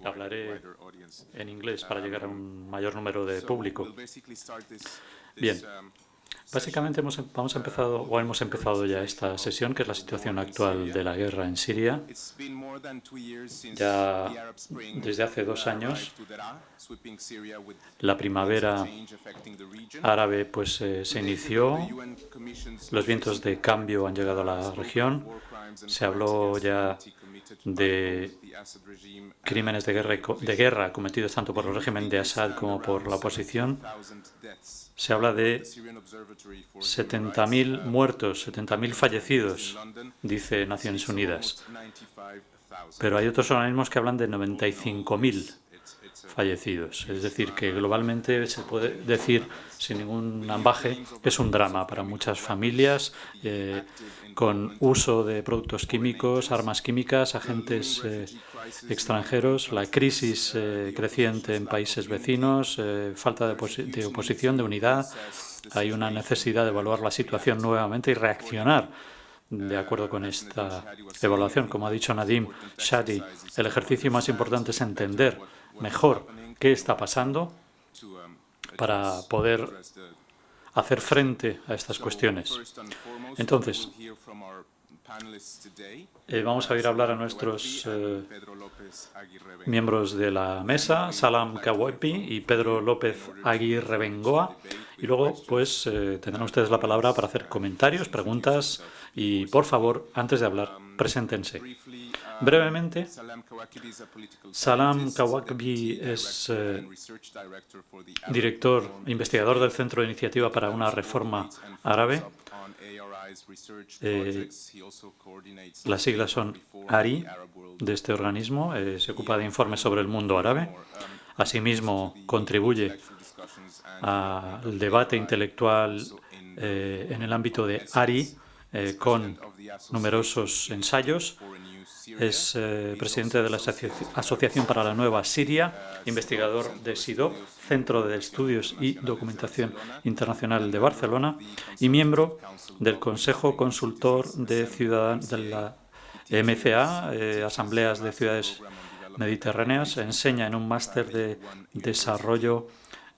Hablaré en inglés para llegar a un mayor número de público. Bien, básicamente hemos empezado ya esta sesión, que es la situación actual de la guerra en Siria. Ya desde hace 2 años, la primavera árabe se inició, los vientos de cambio han llegado a la región, se habló ya de crímenes de guerra cometidos tanto por el régimen de Assad como por la oposición. Se habla de 70.000 muertos, 70.000 fallecidos, dice Naciones Unidas. Pero hay otros organismos que hablan de 95.000 fallecidos. Es decir, que globalmente se puede decir, sin ningún ambaje, que es un drama para muchas familias, con uso de productos químicos, armas químicas, agentes extranjeros, la crisis creciente en países vecinos, falta de oposición, de unidad. Hay una necesidad de evaluar la situación nuevamente y reaccionar de acuerdo con esta evaluación. Como ha dicho Nadim Shadi, el ejercicio más importante es entender mejor qué está pasando para poder hacer frente a estas cuestiones. Entonces, vamos a ir a hablar a nuestros miembros de la mesa, Salam Kawapi y Pedro López Aguirre Bengoa, y luego tendrán ustedes la palabra para hacer comentarios, preguntas y, por favor, antes de hablar, preséntense. Brevemente, Salam Kawapi es investigador del Centro de Iniciativa para una Reforma Árabe. Las siglas son ARI, de este organismo. Se ocupa de informes sobre el mundo árabe. Asimismo, contribuye al debate intelectual en el ámbito de ARI con numerosos ensayos. Es presidente de la Asociación para la Nueva Siria, investigador de SIDOP, Centro de Estudios y Documentación Internacional de Barcelona, y miembro del Consejo Consultor de la MCA, Asambleas de Ciudades Mediterráneas. Enseña en un máster de desarrollo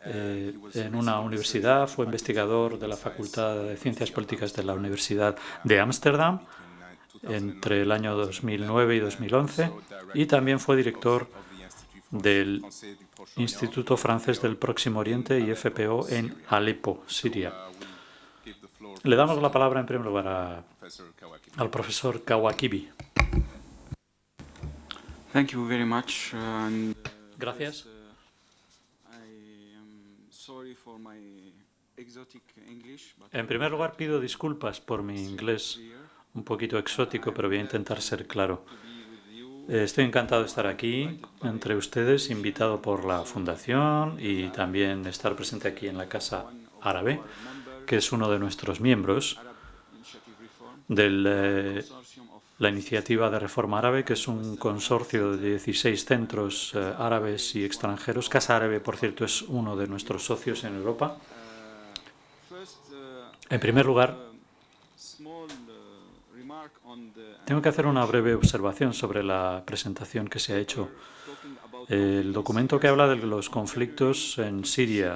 en una universidad, fue investigador de la Facultad de Ciencias Políticas de la Universidad de Ámsterdam entre el año 2009 y 2011, y también fue director del Instituto Francés del Próximo Oriente, IFPO, en Alepo, Siria. Le damos la palabra en primer lugar al profesor Kawakibi. Thank you very much. Gracias. En primer lugar, pido disculpas por mi inglés un poquito exótico, pero voy a intentar ser claro. Estoy encantado de estar aquí entre ustedes, invitado por la Fundación, y también estar presente aquí en la Casa Árabe, que es uno de nuestros miembros de la Iniciativa de Reforma Árabe, que es un consorcio de 16 centros árabes y extranjeros. Casa Árabe, por cierto, es uno de nuestros socios en Europa. En primer lugar, tengo que hacer una breve observación sobre la presentación que se ha hecho. El documento que habla de los conflictos en Siria,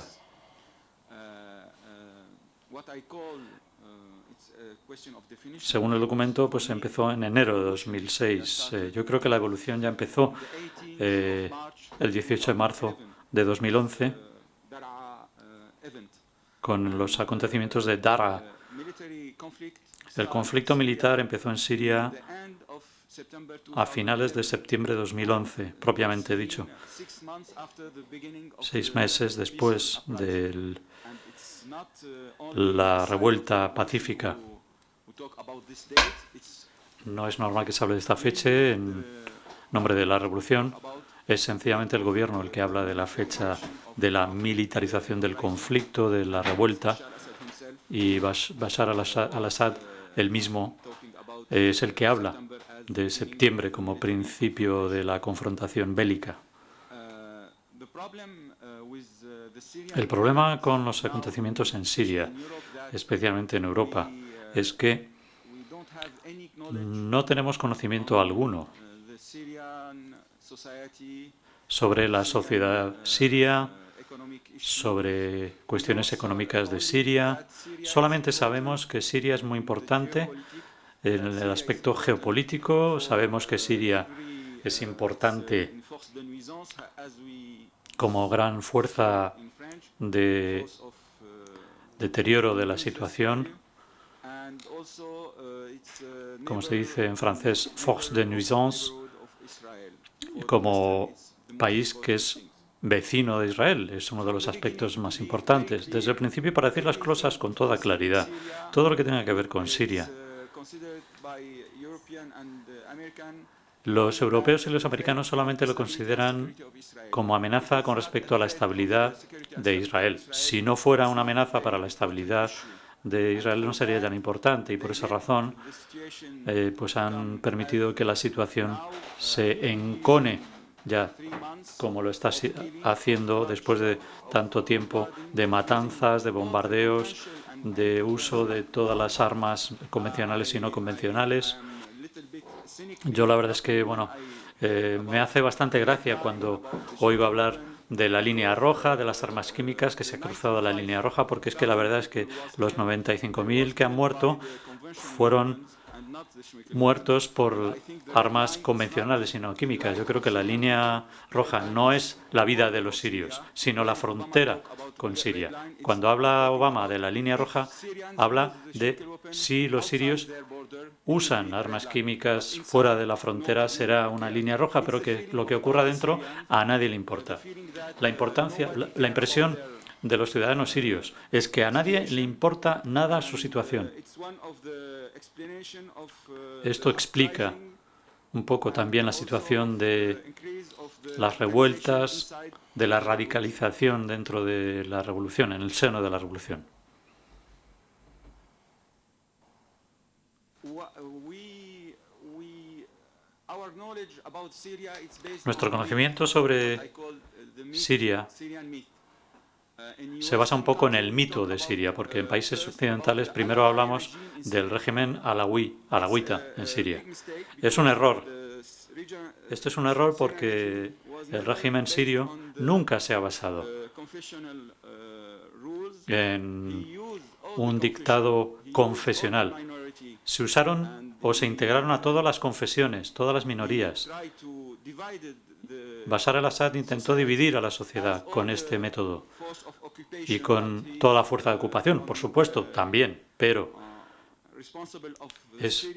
según el documento, empezó en enero de 2006. Yo creo que la evolución ya empezó el 18 de marzo de 2011 con los acontecimientos de Daraa. El conflicto militar empezó en Siria a finales de septiembre de 2011, propiamente dicho, 6 meses después de la revuelta pacífica. No es normal que se hable de esta fecha en nombre de la revolución. Es sencillamente el gobierno el que habla de la fecha de la militarización del conflicto, de la revuelta, y Bashar al-Assad, el mismo, es el que habla de septiembre como principio de la confrontación bélica. El problema con los acontecimientos en Siria, especialmente en Europa, es que No tenemos conocimiento alguno sobre la sociedad siria, sobre cuestiones económicas de Siria. Solamente sabemos que Siria es muy importante en el aspecto geopolítico. Sabemos que Siria es importante como gran fuerza de deterioro de la situación, como se dice en francés, force de nuisance, como país que es vecino de Israel. Es uno de los aspectos más importantes. Desde el principio, para decir las cosas con toda claridad, todo lo que tenga que ver con Siria, los europeos y los americanos solamente lo consideran como amenaza con respecto a la estabilidad de Israel. Si no fuera una amenaza para la estabilidad de Israel, no sería tan importante, y por esa razón pues han permitido que la situación se encone ya, como lo está haciendo después de tanto tiempo de matanzas, de bombardeos, de uso de todas las armas convencionales y no convencionales. Yo la verdad es que, bueno, me hace bastante gracia cuando oigo hablar de la línea roja, de las armas químicas, que se ha cruzado la línea roja, porque es que la verdad es que los 95.000 que han muerto fueron muertos por armas convencionales y no químicas. Yo creo que la línea roja no es la vida de los sirios, sino la frontera con Siria. Cuando habla Obama de la línea roja, habla de si los sirios usan armas químicas fuera de la frontera, será una línea roja, pero que lo que ocurra dentro a nadie le importa. La impresión de los ciudadanos sirios es que a nadie le importa nada su situación. Esto explica un poco también la situación de las revueltas, de la radicalización dentro de la revolución, en el seno de la revolución. Nuestro conocimiento sobre Siria se basa un poco en el mito de Siria, porque en países occidentales primero hablamos del régimen alawita en Siria. Es un error. Este es un error porque el régimen sirio nunca se ha basado en un dictado confesional. Se usaron o se integraron a todas las confesiones, todas las minorías. Bashar al-Assad intentó dividir a la sociedad con este método y con toda la fuerza de ocupación, por supuesto, también, pero es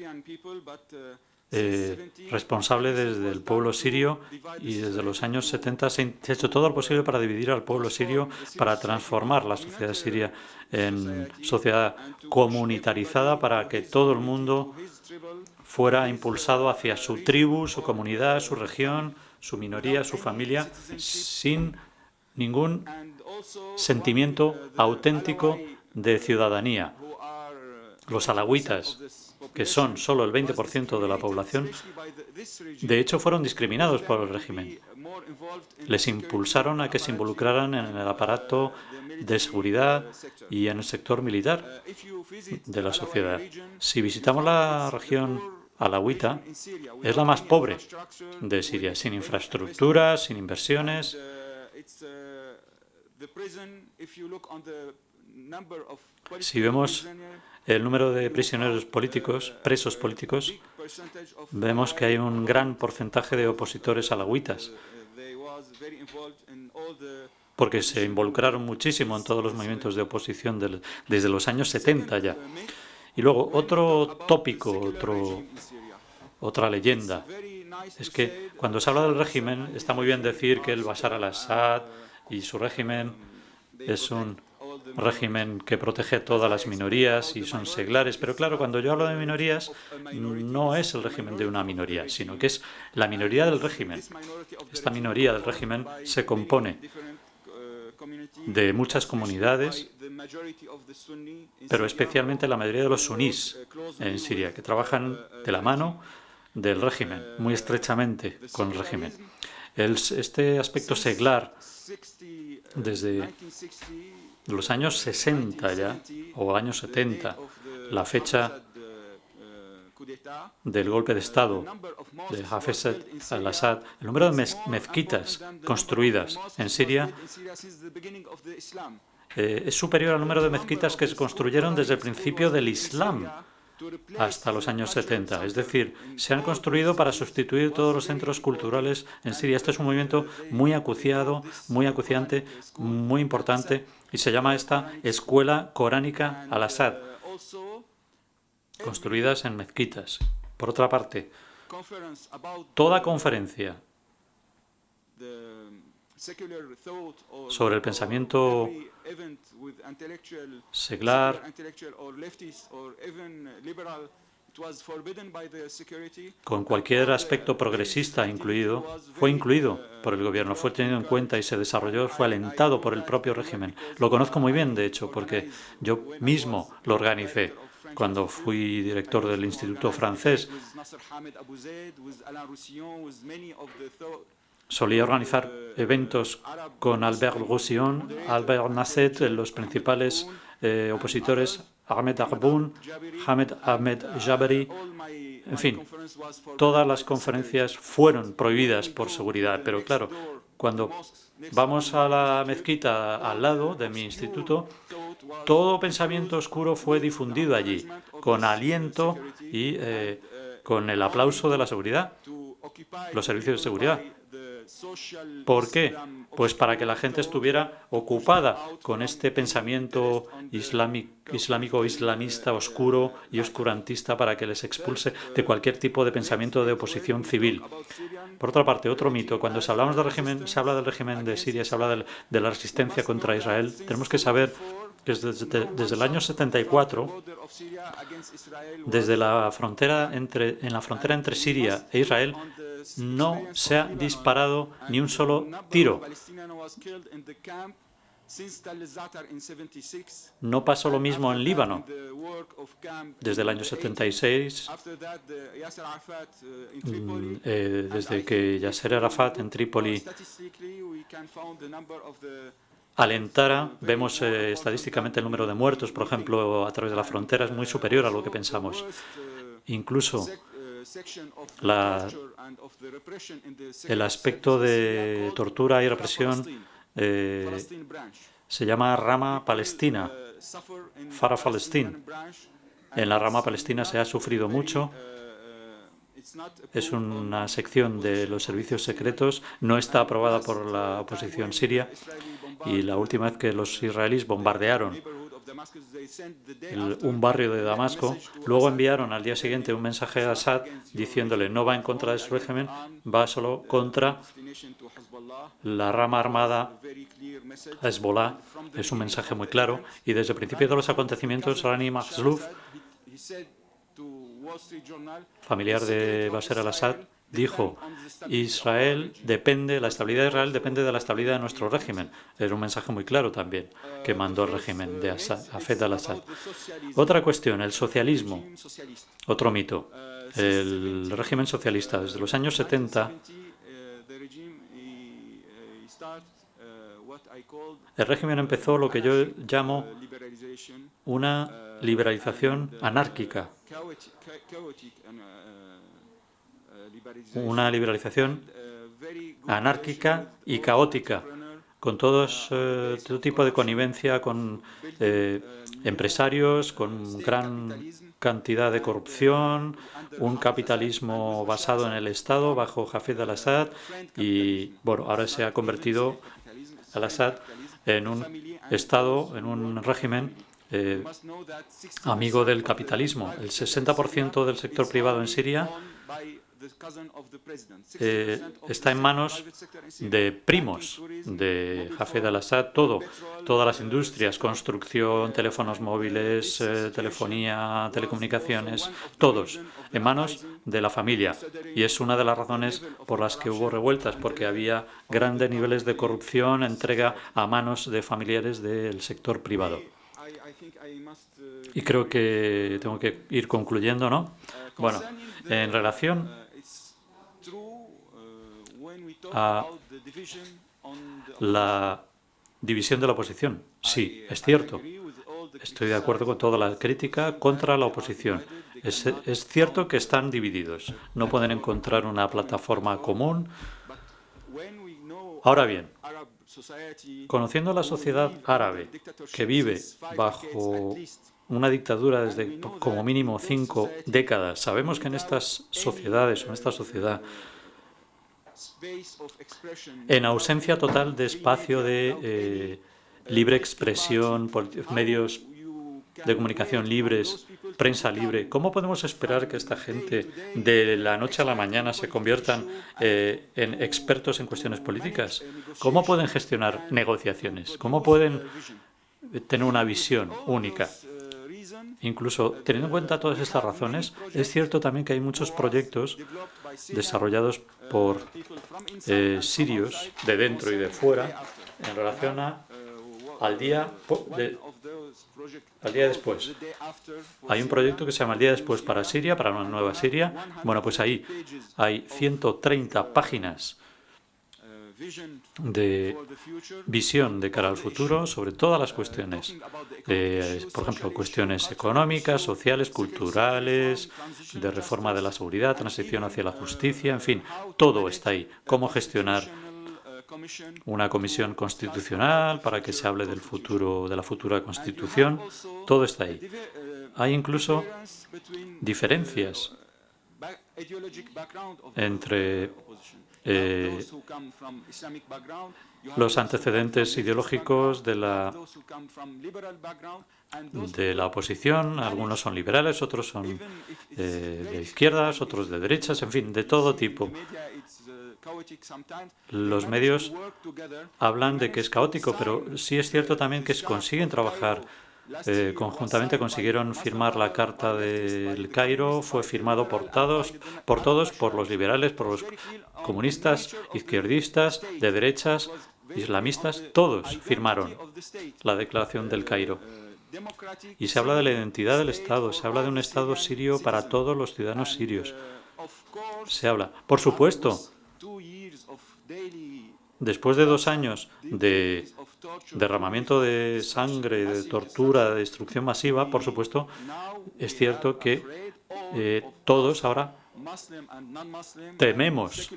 responsable desde el pueblo sirio, y desde los años 70 se ha hecho todo lo posible para dividir al pueblo sirio, para transformar la sociedad siria en sociedad comunitarizada, para que todo el mundo fuera impulsado hacia su tribu, su comunidad, su región, su minoría, su familia, sin ningún sentimiento auténtico de ciudadanía. Los alawitas, que son solo el 20% de la población, de hecho fueron discriminados por el régimen. Les impulsaron a que se involucraran en el aparato de seguridad y en el sector militar de la sociedad. Si visitamos la región alawita, es la más pobre de Siria, sin infraestructuras, sin inversiones. Si vemos el número de prisioneros políticos, presos políticos, vemos que hay un gran porcentaje de opositores alawitas, porque se involucraron muchísimo en todos los movimientos de oposición desde los años 70 ya. Y luego otro tópico, otra leyenda, es que cuando se habla del régimen está muy bien decir que el Bashar al-Assad y su régimen es un régimen que protege a todas las minorías y son seglares, pero claro, cuando yo hablo de minorías no es el régimen de una minoría, sino que es la minoría del régimen. Esta minoría del régimen se compone de muchas comunidades, pero especialmente la mayoría de los sunís en Siria, que trabajan de la mano del régimen, muy estrechamente con el régimen. Este aspecto seglar, desde los años 60 ya, o años 70, la fecha del golpe de Estado de Hafez al-Assad, el número de mezquitas construidas en Siria es superior al número de mezquitas que se construyeron desde el principio del Islam hasta los años 70. Es decir, se han construido para sustituir todos los centros culturales en Siria. Este es un movimiento muy acuciado, muy acuciante, muy importante, y se llama esta Escuela Coránica al-Assad, construidas en mezquitas. Por otra parte, toda conferencia sobre el pensamiento seglar, con cualquier aspecto progresista incluido, fue incluido por el gobierno, fue tenido en cuenta y se desarrolló, fue alentado por el propio régimen. Lo conozco muy bien, de hecho, porque yo mismo lo organicé cuando fui director del Instituto Francés. Solía organizar eventos con Albert Roussillon, Albert Nasset, los principales opositores, Ahmed Arboun, Ahmed Jabari, en fin, todas las conferencias fueron prohibidas por seguridad. Pero claro, cuando vamos a la mezquita al lado de mi instituto, todo pensamiento oscuro fue difundido allí, con aliento y con el aplauso de la seguridad, los servicios de seguridad. ¿Por qué? Pues para que la gente estuviera ocupada con este pensamiento islámico, islamista, oscuro y oscurantista, para que les expulse de cualquier tipo de pensamiento de oposición civil. Por otra parte, otro mito, cuando se habla del régimen de Siria, se habla de la resistencia contra Israel, tenemos que saber que desde el año 74, desde la frontera en la frontera entre Siria e Israel, no se ha disparado ni un solo tiro. No pasó lo mismo en Líbano. Desde el año 76, desde que Yasser Arafat en Trípoli alentara, vemos estadísticamente el número de muertos, por ejemplo, a través de la frontera, es muy superior a lo que pensamos. Incluso el aspecto de tortura y represión se llama rama palestina, Farah Palestine. En la rama palestina se ha sufrido mucho. Es una sección de los servicios secretos, no está aprobada por la oposición siria, y la última vez que los israelíes bombardearon un barrio de Damasco, luego enviaron al día siguiente un mensaje a Assad diciéndole no va en contra de su régimen, va solo contra la rama armada Hezbollah. Es un mensaje muy claro, y desde el principio de los acontecimientos, Rani Mahzouf, familiar de Bashar al-Assad, dijo: la estabilidad de Israel depende de la estabilidad de nuestro régimen. Era un mensaje muy claro también que mandó el régimen de Hafez al-Assad. Otra cuestión, el socialismo. Otro mito. El régimen socialista, desde los años 70, el régimen empezó lo que yo llamo una liberalización anárquica. Una liberalización anárquica y caótica, con todo tipo de connivencia con empresarios, con gran cantidad de corrupción, un capitalismo basado en el Estado bajo Hafez al-Assad, y bueno, ahora se ha convertido al-Assad en un Estado, en un régimen amigo del capitalismo. El 60% del sector privado en Siria está en manos de primos de Hafez al-Assad, todas las industrias, construcción, teléfonos móviles, telefonía, telecomunicaciones, todos en manos de la familia. Y es una de las razones por las que hubo revueltas, porque había grandes niveles de corrupción, entrega a manos de familiares del sector privado. Y creo que tengo que ir concluyendo, ¿no? Bueno, en relación a la división de la oposición. Sí, es cierto. Estoy de acuerdo con toda la crítica contra la oposición. Es cierto que están divididos. No pueden encontrar una plataforma común. Ahora bien, conociendo la sociedad árabe que vive bajo una dictadura desde como mínimo 5 décadas, sabemos que en estas sociedades o en esta sociedad, en ausencia total de espacio de libre expresión, medios de comunicación libres, prensa libre, ¿cómo podemos esperar que esta gente de la noche a la mañana se conviertan en expertos en cuestiones políticas? ¿Cómo pueden gestionar negociaciones? ¿Cómo pueden tener una visión única? Incluso teniendo en cuenta todas estas razones, es cierto también que hay muchos proyectos desarrollados por sirios de dentro y de fuera en relación al día después. Hay un proyecto que se llama El día después para Siria, para una nueva Siria. Bueno, pues ahí hay 130 páginas de visión de cara al futuro sobre todas las cuestiones, por ejemplo, cuestiones económicas, sociales, culturales, de reforma de la seguridad, transición hacia la justicia, en fin, todo está ahí. Cómo gestionar una comisión constitucional para que se hable del futuro, de la futura constitución, todo está ahí. Hay incluso diferencias entre los antecedentes ideológicos de la oposición. Algunos son liberales, otros son de izquierdas, otros de derechas, en fin, de todo tipo. Los medios hablan de que es caótico, pero sí es cierto también que consiguen trabajar conjuntamente. Consiguieron firmar la Carta del Cairo, fue firmado por todos, por los liberales, por los comunistas, izquierdistas, de derechas, islamistas, todos firmaron la Declaración del Cairo. Y se habla de la identidad del Estado, se habla de un Estado sirio para todos los ciudadanos sirios. Se habla, por supuesto, después de 2 años de derramamiento de sangre, de tortura, de destrucción masiva, por supuesto, es cierto que todos ahora tememos,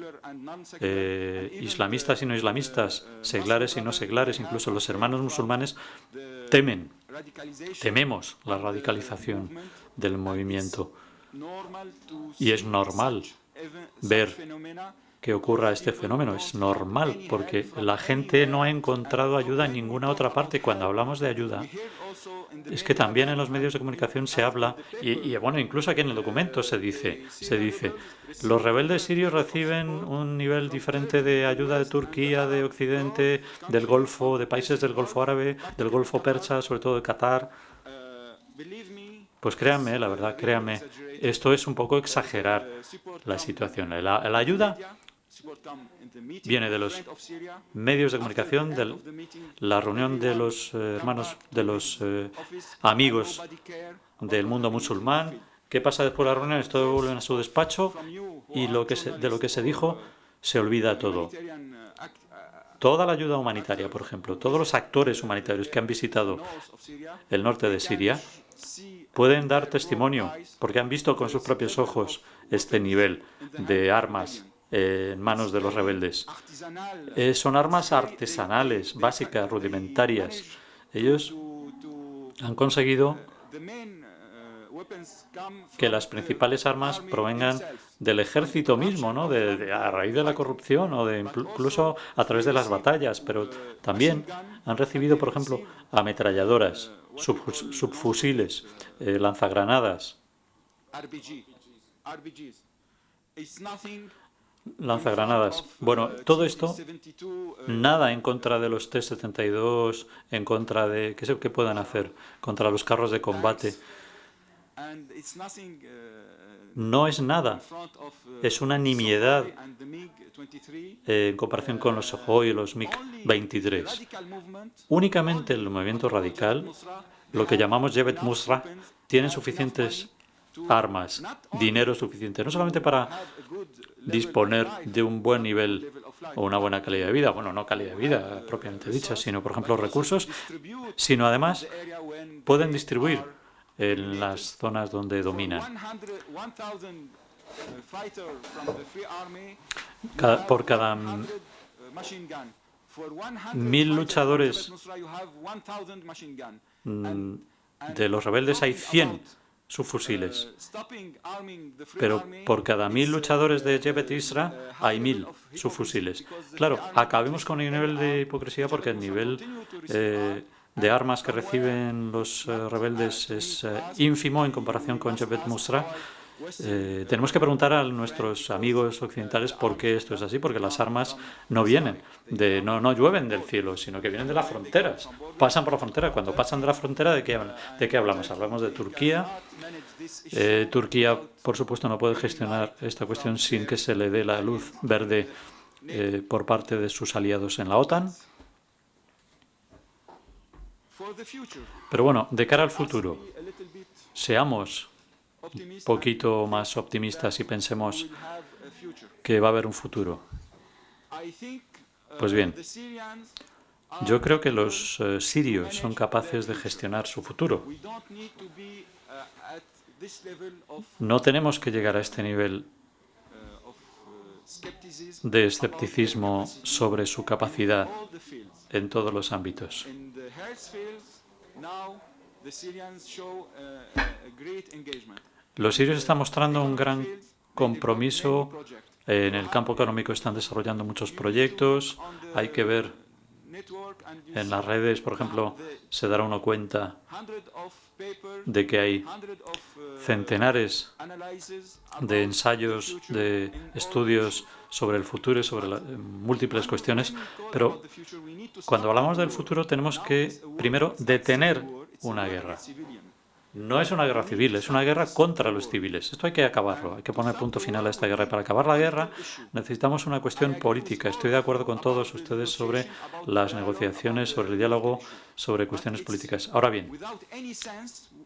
islamistas y no islamistas, seglares y no seglares, incluso los hermanos musulmanes tememos la radicalización del movimiento. Y es normal ver que ocurra este fenómeno. Es normal, porque la gente no ha encontrado ayuda en ninguna otra parte. Cuando hablamos de ayuda, es que también en los medios de comunicación se habla, y bueno, incluso aquí en el documento se dice, los rebeldes sirios reciben un nivel diferente de ayuda de Turquía, de Occidente, del Golfo, de países del Golfo Árabe, del Golfo Persa, sobre todo de Qatar. Pues créanme, la verdad, créanme, esto es un poco exagerar la situación. La ayuda viene de los medios de comunicación, de la reunión de los hermanos, de los amigos del mundo musulmán. ¿Qué pasa después de la reunión? Todos vuelven a su despacho y de lo que se dijo se olvida todo. Toda la ayuda humanitaria, por ejemplo, todos los actores humanitarios que han visitado el norte de Siria pueden dar testimonio, porque han visto con sus propios ojos este nivel de armas en manos de los rebeldes. Son armas artesanales, básicas, rudimentarias. Ellos han conseguido que las principales armas provengan del ejército mismo, ¿no? A raíz de la corrupción o incluso a través de las batallas, pero también han recibido, por ejemplo, ametralladoras, subfusiles, lanzagranadas. Bueno, todo esto, nada en contra de los T-72, en contra de qué puedan hacer contra los carros de combate. No es nada, es una nimiedad en comparación con los Sukhoi y los MiG-23. Únicamente el movimiento radical, lo que llamamos Jebhet Nusra, tiene suficientes armas, dinero suficiente, no solamente para disponer de un buen nivel o una buena calidad de vida. Bueno, no calidad de vida propiamente dicha, sino, por ejemplo, recursos, sino además pueden distribuir en las zonas donde dominan. Por cada 1000 luchadores de los rebeldes hay 100 subfusiles, pero por cada 1000 luchadores de Jebhet Isra hay 1000 subfusiles. Claro, acabemos con el nivel de hipocresía porque el nivel de armas que reciben los rebeldes es ínfimo en comparación con Jebhet Nusra. Tenemos que preguntar a nuestros amigos occidentales por qué esto es así, porque las armas no vienen, no llueven del cielo, sino que vienen de las fronteras, pasan por la frontera. Cuando pasan de la frontera, ¿de qué hablamos? Hablamos de Turquía. Turquía, por supuesto, no puede gestionar esta cuestión sin que se le dé la luz verde por parte de sus aliados en la OTAN. Pero bueno, de cara al futuro, seamos un poquito más optimistas y pensemos que va a haber un futuro. Pues bien, yo creo que los sirios son capaces de gestionar su futuro. No tenemos que llegar a este nivel de escepticismo sobre su capacidad en todos los ámbitos. Los sirios están mostrando un gran compromiso. En el campo económico están desarrollando muchos proyectos. Hay que ver en las redes, por ejemplo, se dará uno cuenta de que hay centenares de ensayos, de estudios sobre el futuro y sobre múltiples cuestiones. Pero cuando hablamos del futuro tenemos que, primero, detener una guerra. No es una guerra civil, es una guerra contra los civiles. Esto hay que acabarlo, hay que poner punto final a esta guerra. Y para acabar la guerra necesitamos una cuestión política. Estoy de acuerdo con todos ustedes sobre las negociaciones, sobre el diálogo, sobre cuestiones políticas. Ahora bien,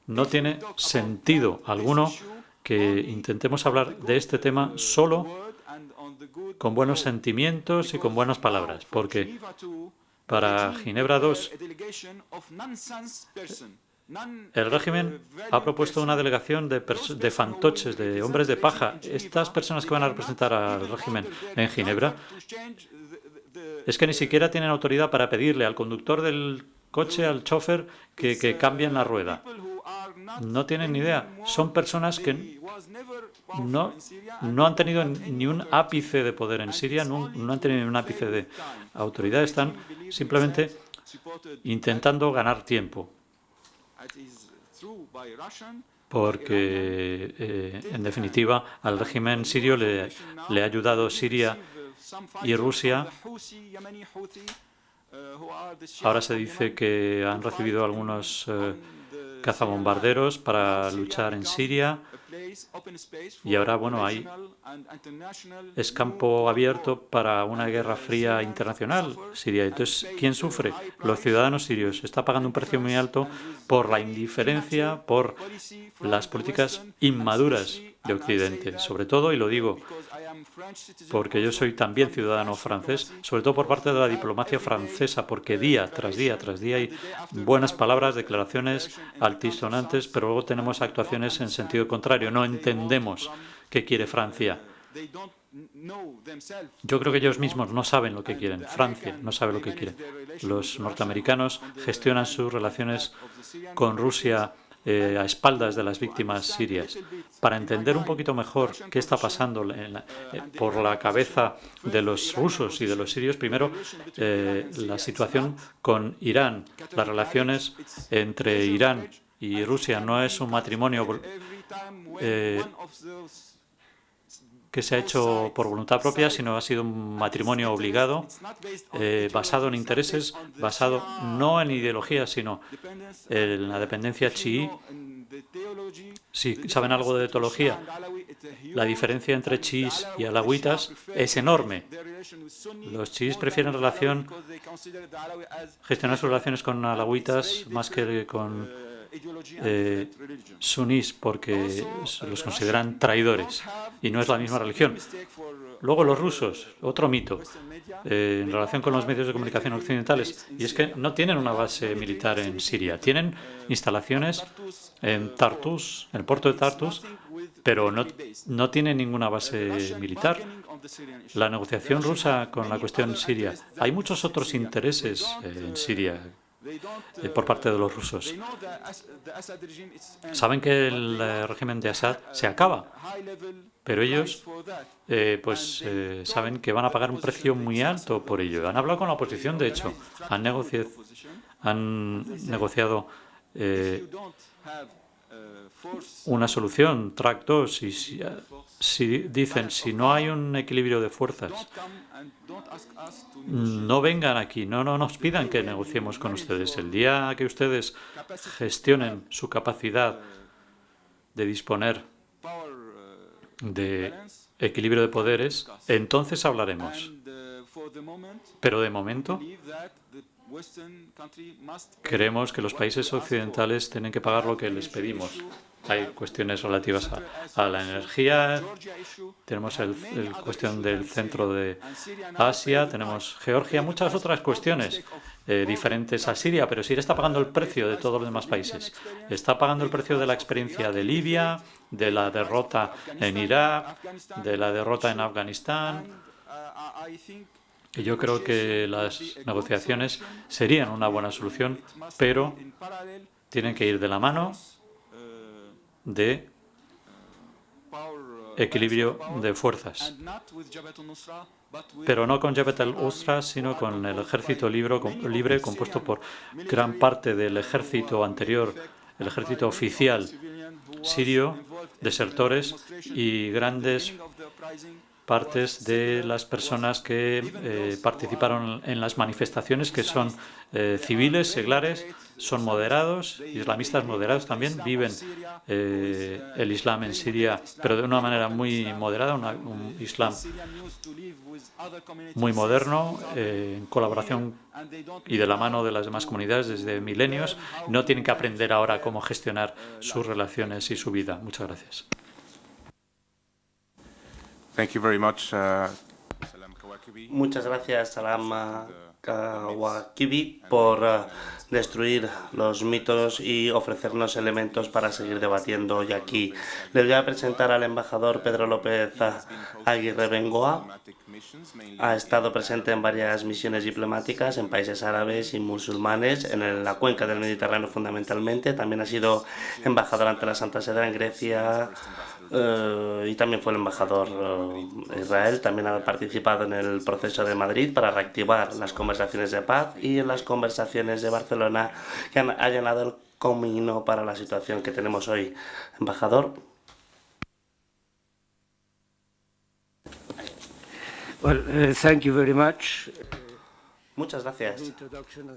no tiene sentido alguno que intentemos hablar de este tema solo con buenos sentimientos y con buenas palabras, porque para Ginebra II el régimen ha propuesto una delegación de fantoches, de hombres de paja. Estas personas que van a representar al régimen en Ginebra es que ni siquiera tienen autoridad para pedirle al conductor del coche, al chofer, que cambien la rueda. No tienen ni idea. Son personas que no han tenido ni un ápice de poder en Siria, no han tenido ni un ápice de autoridad. Están simplemente intentando ganar tiempo. Porque, en definitiva, al régimen sirio le ha ayudado Siria y Rusia. Ahora se dice que han recibido algunos cazabombarderos para luchar en Siria. Y ahora, bueno, es campo abierto para una guerra fría internacional, Siria. Entonces, ¿quién sufre? Los ciudadanos sirios. Está pagando un precio muy alto por la indiferencia, por las políticas inmaduras de Occidente. Sobre todo, y lo digo porque yo soy también ciudadano francés, sobre todo por parte de la diplomacia francesa, porque día tras día tras día hay buenas palabras, declaraciones altisonantes, pero luego tenemos actuaciones en sentido contrario. No entendemos qué quiere Francia. Yo creo que ellos mismos no saben lo que quieren. Francia no sabe lo que quiere. Los norteamericanos gestionan sus relaciones con Rusia a espaldas de las víctimas sirias. Para entender un poquito mejor qué está pasando por la cabeza de los rusos y de los sirios, primero la situación con Irán. Las relaciones entre Irán y Rusia no es un matrimonio que se ha hecho por voluntad propia, sino ha sido un matrimonio obligado, basado en intereses, basado no en ideología, sino en la dependencia chií. Si saben algo de teología, la diferencia entre chiíes y alawitas es enorme. Los chiíes prefieren gestionar sus relaciones con alawitas más que con sunís, porque los consideran traidores y no es la misma religión. Luego los rusos, otro mito en relación con los medios de comunicación occidentales, y es que no tienen una base militar en Siria. Tienen instalaciones en Tartus, en el puerto de Tartus, pero no tienen ninguna base militar. La negociación rusa con la cuestión siria. Hay muchos otros intereses en Siria por parte de los rusos. Saben que el régimen de Assad se acaba, pero ellos saben que van a pagar un precio muy alto por ello. Han hablado con la oposición, de hecho, han negociado una solución, track 2, y si dicen, si no hay un equilibrio de fuerzas, no vengan aquí, no nos pidan que negociemos con ustedes. El día que ustedes gestionen su capacidad de disponer de equilibrio de poderes, entonces hablaremos. Pero de momento creemos que los países occidentales tienen que pagar lo que les pedimos. Hay cuestiones relativas a la energía, tenemos la cuestión del centro de Asia, tenemos Georgia, muchas otras cuestiones diferentes a Siria, pero Siria está pagando el precio de todos los demás países. Está pagando el precio de la experiencia de Libia, de la derrota en Irak, de la derrota en Afganistán. Y yo creo que las negociaciones serían una buena solución, pero tienen que ir de la mano de equilibrio de fuerzas. Pero no con Jabhat al-Nusra, sino con el ejército libre compuesto por gran parte del ejército anterior, el ejército oficial sirio, desertores y grandes partes de las personas que participaron en las manifestaciones, que son civiles, seglares, son moderados, islamistas moderados también, viven el Islam en Siria, pero de una manera muy moderada, un Islam muy moderno, en colaboración y de la mano de las demás comunidades desde milenios. No tienen que aprender ahora cómo gestionar sus relaciones y su vida. Muchas gracias. Muchas gracias, Salam Kawakibi, por destruir los mitos y ofrecernos elementos para seguir debatiendo hoy aquí. Les voy a presentar al embajador Pedro López Aguirre Bengoa. Ha estado presente en varias misiones diplomáticas en países árabes y musulmanes, en la cuenca del Mediterráneo fundamentalmente. También ha sido embajador ante la Santa Sede en Grecia, y también fue el embajador de Israel. También ha participado en el proceso de Madrid para reactivar las conversaciones de paz y en las conversaciones de Barcelona que han allanado el camino para la situación que tenemos hoy. Embajador. Well, thank you very much. Muchas gracias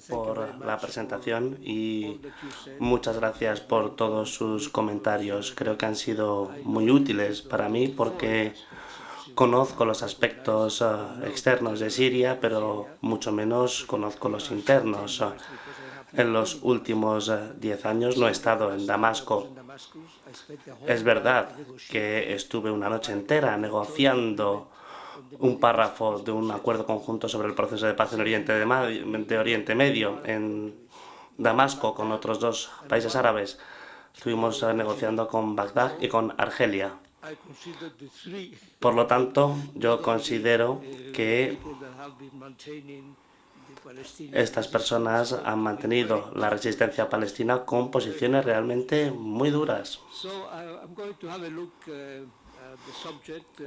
por la presentación y muchas gracias por todos sus comentarios. Creo que han sido muy útiles para mí porque conozco los aspectos externos de Siria, pero mucho menos conozco los internos. En los últimos 10 años no he estado en Damasco. Es verdad que estuve una noche entera negociando un párrafo de un acuerdo conjunto sobre el proceso de paz en Oriente Medio, en Damasco, con otros 2 países árabes. Estuvimos negociando con Bagdad y con Argelia. Por lo tanto, yo considero que estas personas han mantenido la resistencia palestina con posiciones realmente muy duras.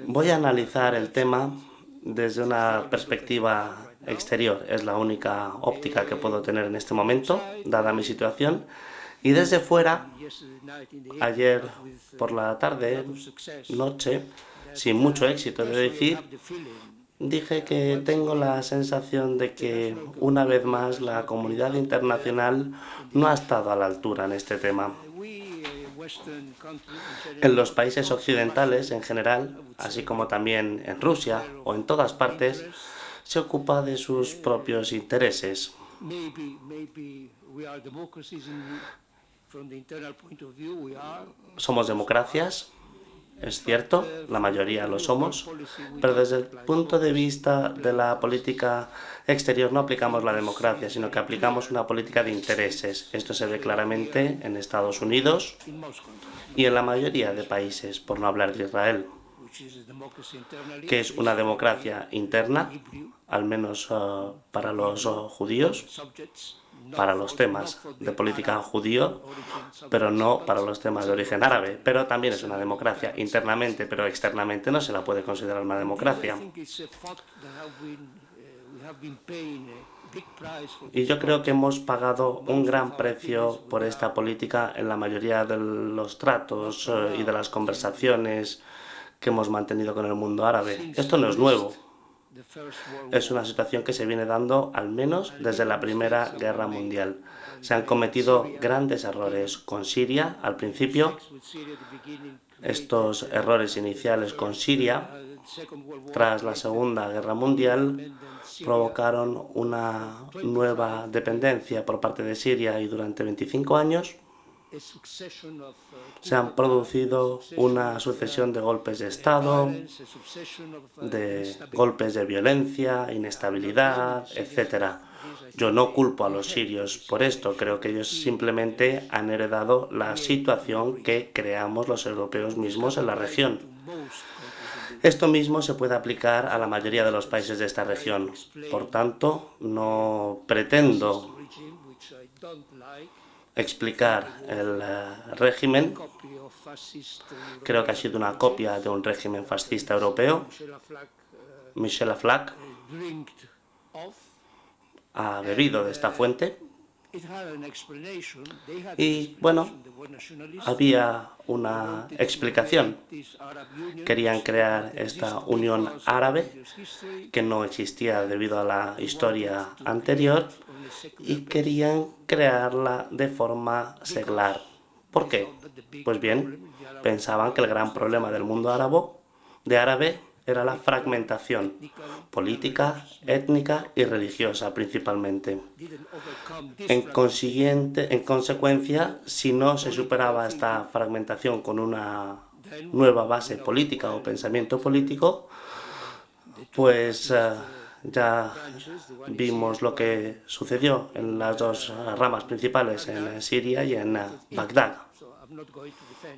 Voy a analizar el tema desde una perspectiva exterior. Es la única óptica que puedo tener en este momento, dada mi situación. Y desde fuera, ayer por la tarde, noche, sin mucho éxito, he de decir, dije que tengo la sensación de que, una vez más, la comunidad internacional no ha estado a la altura en este tema. En los países occidentales en general, así como también en Rusia o en todas partes, se ocupa de sus propios intereses. Somos democracias Es cierto, la mayoría lo somos, pero desde el punto de vista de la política exterior no aplicamos la democracia, sino que aplicamos una política de intereses. Esto se ve claramente en Estados Unidos y en la mayoría de países, por no hablar de Israel, que es una democracia interna, al menos para los judíos, para los temas de política judío, pero no para los temas de origen árabe. Pero también es una democracia internamente, pero externamente no se la puede considerar una democracia. Y yo creo que hemos pagado un gran precio por esta política en la mayoría de los tratos y de las conversaciones que hemos mantenido con el mundo árabe. Esto no es nuevo. Es una situación que se viene dando al menos desde la Primera Guerra Mundial. Se han cometido grandes errores con Siria al principio. Estos errores iniciales con Siria, tras la Segunda Guerra Mundial, provocaron una nueva dependencia por parte de Siria y durante 25 años se han producido una sucesión de golpes de Estado, de golpes de violencia, inestabilidad, etc. Yo no culpo a los sirios por esto, creo que ellos simplemente han heredado la situación que creamos los europeos mismos en la región. Esto mismo se puede aplicar a la mayoría de los países de esta región. Por tanto, no pretendo explicar el régimen. Creo que ha sido una copia de un régimen fascista europeo. Michel Aflaq ha bebido de esta fuente. Y bueno, había una explicación. Querían crear esta unión árabe que no existía debido a la historia anterior y querían crearla de forma seglar. ¿Por qué? Pues bien, pensaban que el gran problema del mundo árabe era la fragmentación política, étnica y religiosa principalmente. En consecuencia, si no se superaba esta fragmentación con una nueva base política o pensamiento político, pues ya vimos lo que sucedió en las dos ramas principales, en Siria y en Bagdad.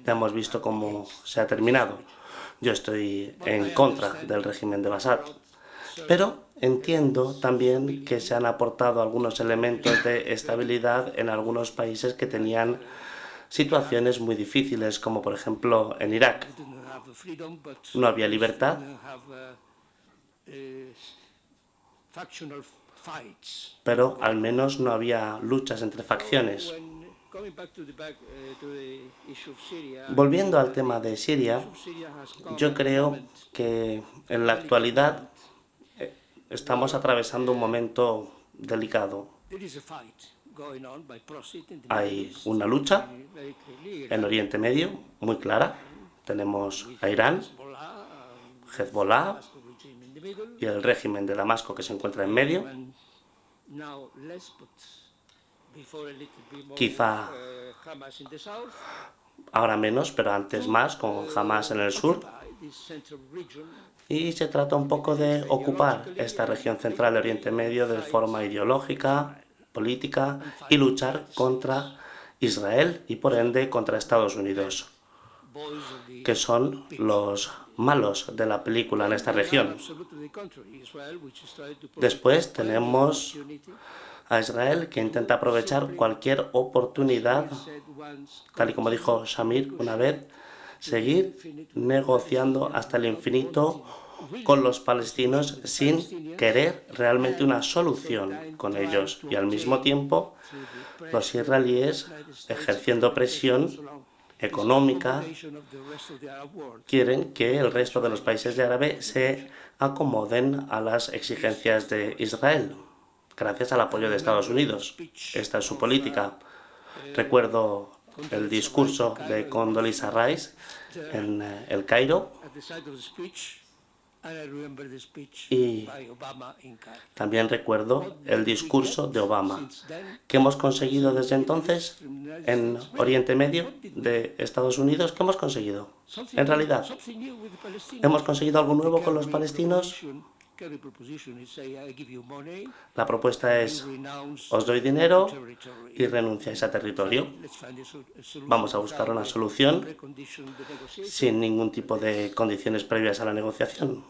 Ya hemos visto cómo se ha terminado. Yo estoy en contra del régimen de Bashar, pero entiendo también que se han aportado algunos elementos de estabilidad en algunos países que tenían situaciones muy difíciles, como por ejemplo en Irak. No había libertad, pero al menos no había luchas entre facciones. Volviendo al tema de Siria, yo creo que en la actualidad estamos atravesando un momento delicado. Hay una lucha en Oriente Medio muy clara. Tenemos a Irán, Hezbollah y el régimen de Damasco que se encuentra en medio. Quizá ahora menos, pero antes más, con Hamas en el sur. Y se trata un poco de ocupar esta región central de Oriente Medio de forma ideológica, política y luchar contra Israel y por ende contra Estados Unidos, que son los malos de la película en esta región. Después tenemos a Israel, que intenta aprovechar cualquier oportunidad, tal y como dijo Shamir una vez, seguir negociando hasta el infinito con los palestinos sin querer realmente una solución con ellos. Y al mismo tiempo, los israelíes, ejerciendo presión económica, quieren que el resto de los países de árabe se acomoden a las exigencias de Israel, gracias al apoyo de Estados Unidos. Esta es su política. Recuerdo el discurso de Condoleezza Rice en El Cairo, Y también recuerdo el discurso de Obama. ¿Qué hemos conseguido desde entonces en Oriente Medio de Estados Unidos? ¿Qué hemos conseguido? En realidad, ¿hemos conseguido algo nuevo con los palestinos? La propuesta es, os doy dinero y renunciáis a territorio. Vamos a buscar una solución sin ningún tipo de condiciones previas a la negociación.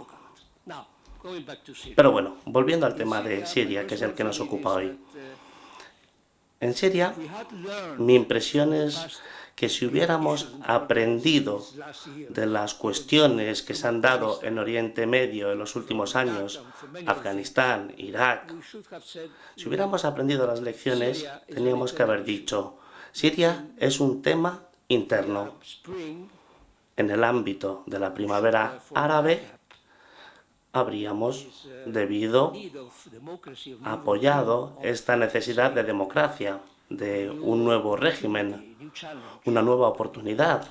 Pero bueno, volviendo al tema de Siria, que es el que nos ocupa hoy. En Siria, mi impresión es que si hubiéramos aprendido de las cuestiones que se han dado en Oriente Medio en los últimos años, Afganistán, Irak, si hubiéramos aprendido las lecciones, teníamos que haber dicho, Siria es un tema interno. En el ámbito de la primavera árabe, habríamos apoyado esta necesidad de democracia, de un nuevo régimen, una nueva oportunidad,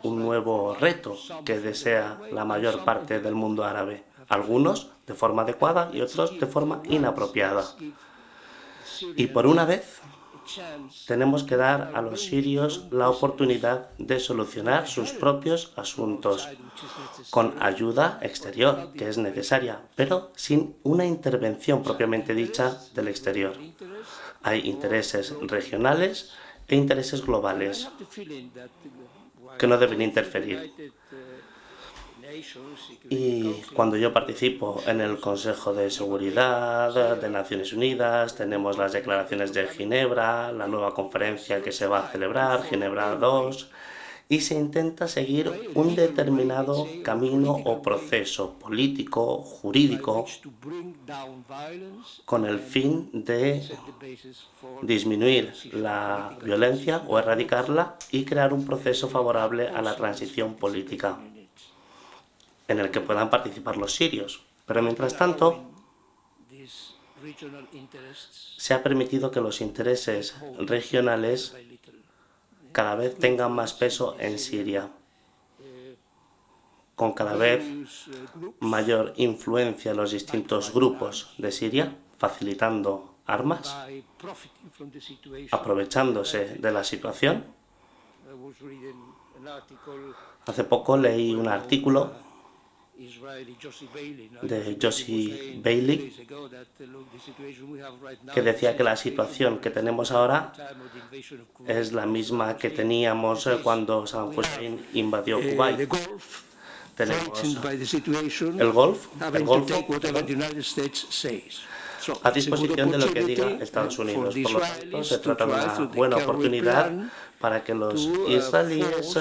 un nuevo reto que desea la mayor parte del mundo árabe. Algunos de forma adecuada y otros de forma inapropiada. Y por una vez, tenemos que dar a los sirios la oportunidad de solucionar sus propios asuntos con ayuda exterior, que es necesaria, pero sin una intervención propiamente dicha del exterior. Hay intereses regionales e intereses globales que no deben interferir. Y cuando yo participo en el Consejo de Seguridad de Naciones Unidas, tenemos las declaraciones de Ginebra, la nueva conferencia que se va a celebrar, Ginebra II, y se intenta seguir un determinado camino o proceso político, jurídico, con el fin de disminuir la violencia o erradicarla y crear un proceso favorable a la transición política en el que puedan participar los sirios. Pero mientras tanto, se ha permitido que los intereses regionales cada vez tengan más peso en Siria, con cada vez mayor influencia en los distintos grupos de Siria, facilitando armas, aprovechándose de la situación. Hace poco leí un artículo de Yossi Beiley que decía que la situación que tenemos ahora es la misma que teníamos cuando Saddam Hussein invadió Kuwait. Tenemos el Golfo a disposición de lo que diga Estados Unidos. Por lo tanto, se trata de una buena oportunidad para que los israelíes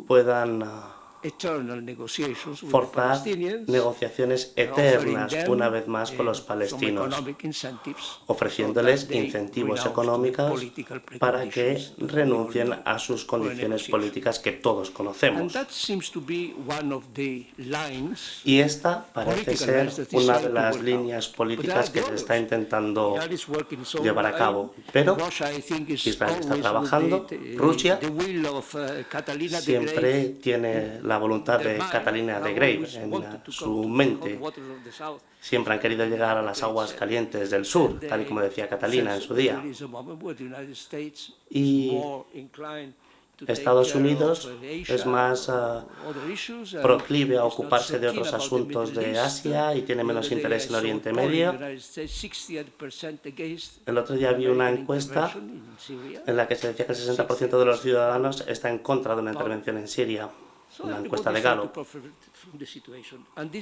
puedan forzar negociaciones eternas una vez más con los palestinos, ofreciéndoles incentivos económicos para que renuncien a sus condiciones políticas que todos conocemos. Y esta parece ser una de las líneas políticas que se está intentando llevar a cabo. Pero Israel está trabajando, Rusia siempre tiene la voluntad de Catalina de Grave en su mente. Siempre han querido llegar a las aguas calientes del sur, tal y como decía Catalina en su día. Y Estados Unidos es más proclive a ocuparse de otros asuntos de Asia y tiene menos interés en Oriente Medio. El otro día vi una encuesta en la que se decía que el 60% de los ciudadanos está en contra de una intervención en Siria. Una encuesta de Gallup.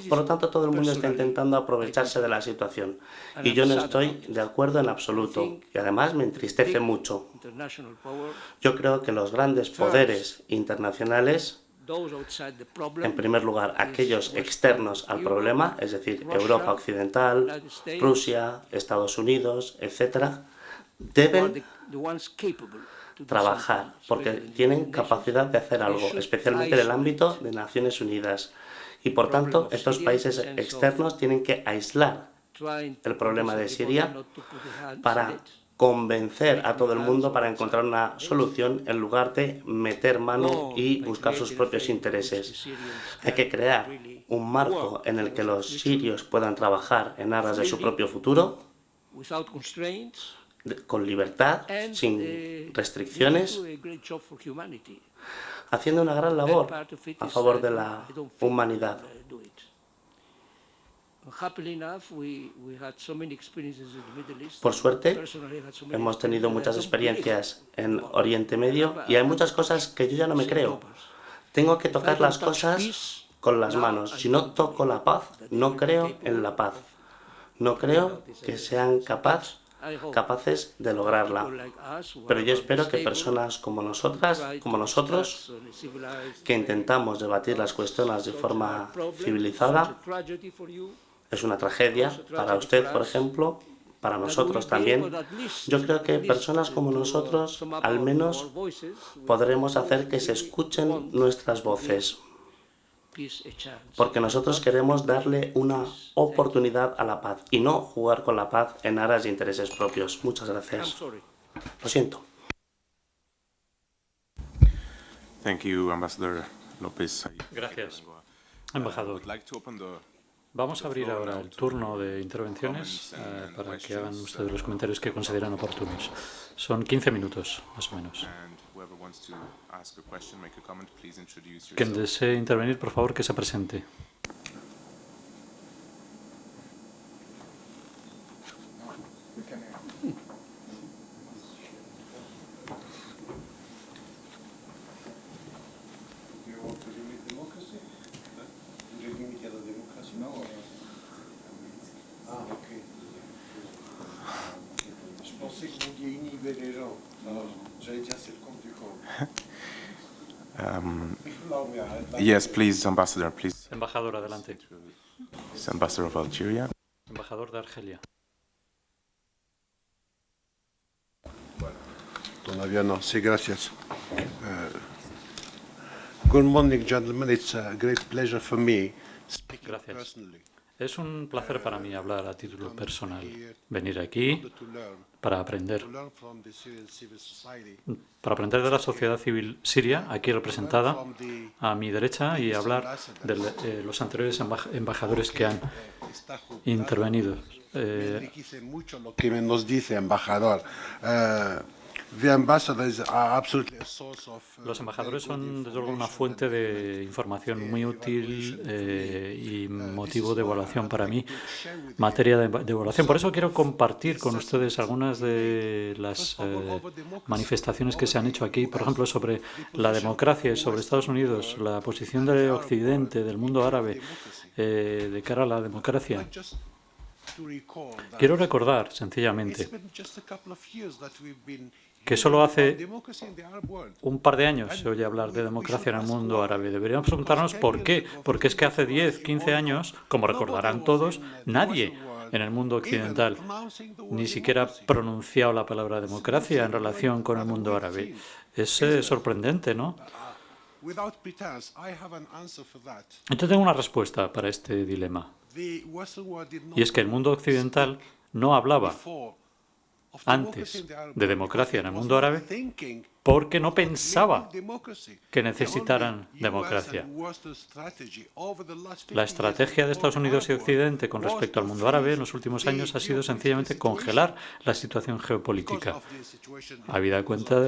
Por lo tanto, todo el mundo está intentando aprovecharse de la situación. Y yo no estoy de acuerdo en absoluto. Y además me entristece mucho. Yo creo que los grandes poderes internacionales, en primer lugar, aquellos externos al problema, es decir, Europa Occidental, Rusia, Estados Unidos, etc., deben trabajar, porque tienen capacidad de hacer algo, especialmente en el ámbito de Naciones Unidas. Y por tanto, estos países externos tienen que aislar el problema de Siria para convencer a todo el mundo para encontrar una solución en lugar de meter mano y buscar sus propios intereses. Hay que crear un marco en el que los sirios puedan trabajar en aras de su propio futuro, con libertad, sin restricciones, haciendo una gran labor a favor de la humanidad. Por suerte, hemos tenido muchas experiencias en Oriente Medio y hay muchas cosas que yo ya no me creo. Tengo que tocar las cosas con las manos. Si no toco la paz, no creo en la paz. No creo que sean capaces de lograrla. Pero yo espero que personas como nosotros, que intentamos debatir las cuestiones de forma civilizada, es una tragedia para usted, por ejemplo, para nosotros también. Yo creo que personas como nosotros, al menos, podremos hacer que se escuchen nuestras voces, porque nosotros queremos darle una oportunidad a la paz y no jugar con la paz en aras de intereses propios. Muchas gracias. Lo siento. Gracias, embajador. Vamos a abrir ahora el turno de intervenciones para que hagan ustedes los comentarios que consideran oportunos. Son 15 minutos, más o menos. Quien desee intervenir, por favor, que se presente. Yes, please, Ambassador, please. Embajador, adelante. Ambassador of Algeria. Embajador de Argelia. Todavía no. Sí, gracias. Good morning, gentlemen. It's a great pleasure for me speaking Gracias. personally. Es un placer para mí hablar a título personal, venir aquí para aprender de la sociedad civil siria, aquí representada a mi derecha, y hablar de los anteriores embajadores que han intervenido. Enriquece mucho lo que nos dice, embajador. Los embajadores son, desde luego, una fuente de información muy útil y motivo de evaluación para mí, materia de evaluación. Por eso quiero compartir con ustedes algunas de las manifestaciones que se han hecho aquí, por ejemplo, sobre la democracia y sobre Estados Unidos, la posición de Occidente, del mundo árabe, de cara a la democracia. Quiero recordar, sencillamente, que solo hace un par de años se oye hablar de democracia en el mundo árabe. Deberíamos preguntarnos por qué. Porque es que hace 10, 15 años, como recordarán todos, nadie en el mundo occidental ni siquiera ha pronunciado la palabra democracia en relación con el mundo árabe. Es sorprendente, ¿no? Yo tengo una respuesta para este dilema. Y es que el mundo occidental no hablaba antes de democracia en el mundo árabe porque no pensaba que necesitaran democracia. La estrategia de Estados Unidos y Occidente con respecto al mundo árabe en los últimos años ha sido sencillamente congelar la situación geopolítica, habida cuenta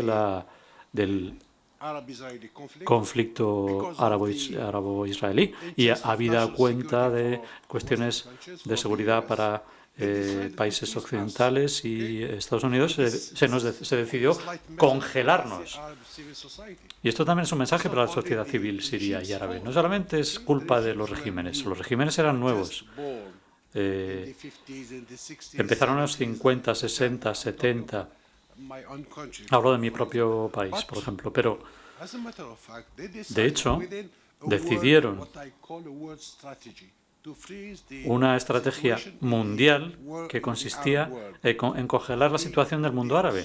del conflicto árabo-israelí y habida cuenta de cuestiones de seguridad para países occidentales y Estados Unidos, se decidió congelarnos. Y esto también es un mensaje para la sociedad civil siria y árabe. No solamente es culpa de los regímenes eran nuevos. Empezaron en los 50, 60, 70. Hablo de mi propio país, por ejemplo, pero de hecho decidieron una estrategia mundial que consistía en congelar la situación del mundo árabe,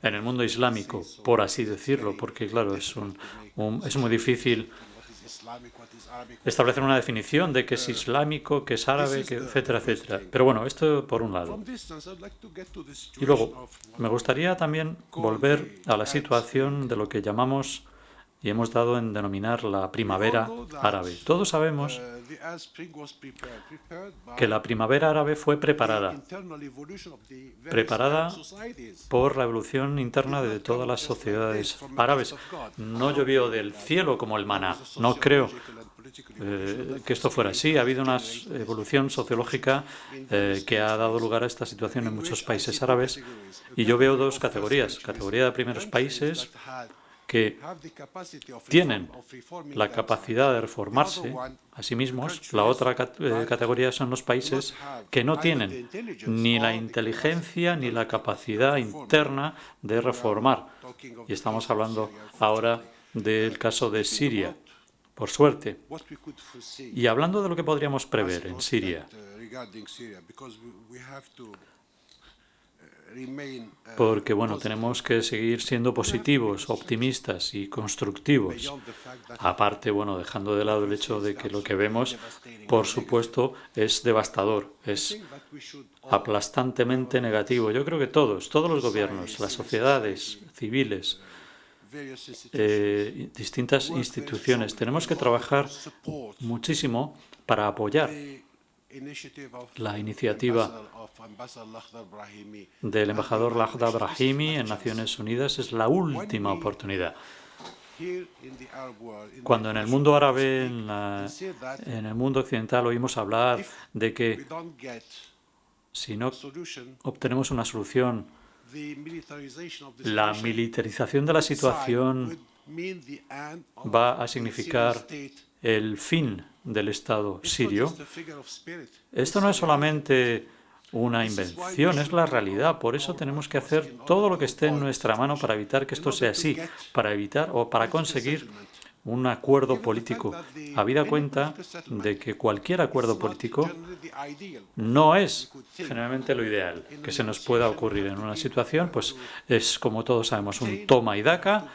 en el mundo islámico, por así decirlo, porque claro, es muy difícil establecer una definición de qué es islámico, qué es árabe, etcétera, etcétera. Pero bueno, esto por un lado. Y luego, me gustaría también volver a la situación de lo que llamamos y hemos dado en denominar la primavera árabe. Todos sabemos que la primavera árabe fue preparada por la evolución interna de todas las sociedades árabes. No llovió del cielo como el maná. No creo que esto fuera así. Ha habido una evolución sociológica que ha dado lugar a esta situación en muchos países árabes. Y yo veo dos categorías. Categoría de primeros países que tienen la capacidad de reformarse a sí mismos. La otra categoría son los países que no tienen ni la inteligencia ni la capacidad interna de reformar. Y estamos hablando ahora del caso de Siria, por suerte. Y hablando de lo que podríamos prever en Siria, porque bueno, tenemos que seguir siendo positivos, optimistas y constructivos. Aparte, bueno, dejando de lado el hecho de que lo que vemos, por supuesto, es devastador, es aplastantemente negativo. Yo creo que todos los gobiernos, las sociedades civiles, distintas instituciones, tenemos que trabajar muchísimo para apoyar la iniciativa del embajador Lakhdar Brahimi en Naciones Unidas. Es la última oportunidad. Cuando en el mundo árabe, en el mundo occidental, oímos hablar de que si no obtenemos una solución, la militarización de la situación va a significar el fin del Estado sirio. Esto no es solamente una invención, es la realidad. Por eso tenemos que hacer todo lo que esté en nuestra mano para evitar que esto sea así, para evitar o para conseguir un acuerdo político. Habida cuenta de que cualquier acuerdo político no es generalmente lo ideal que se nos pueda ocurrir en una situación, pues es, como todos sabemos, un toma y daca.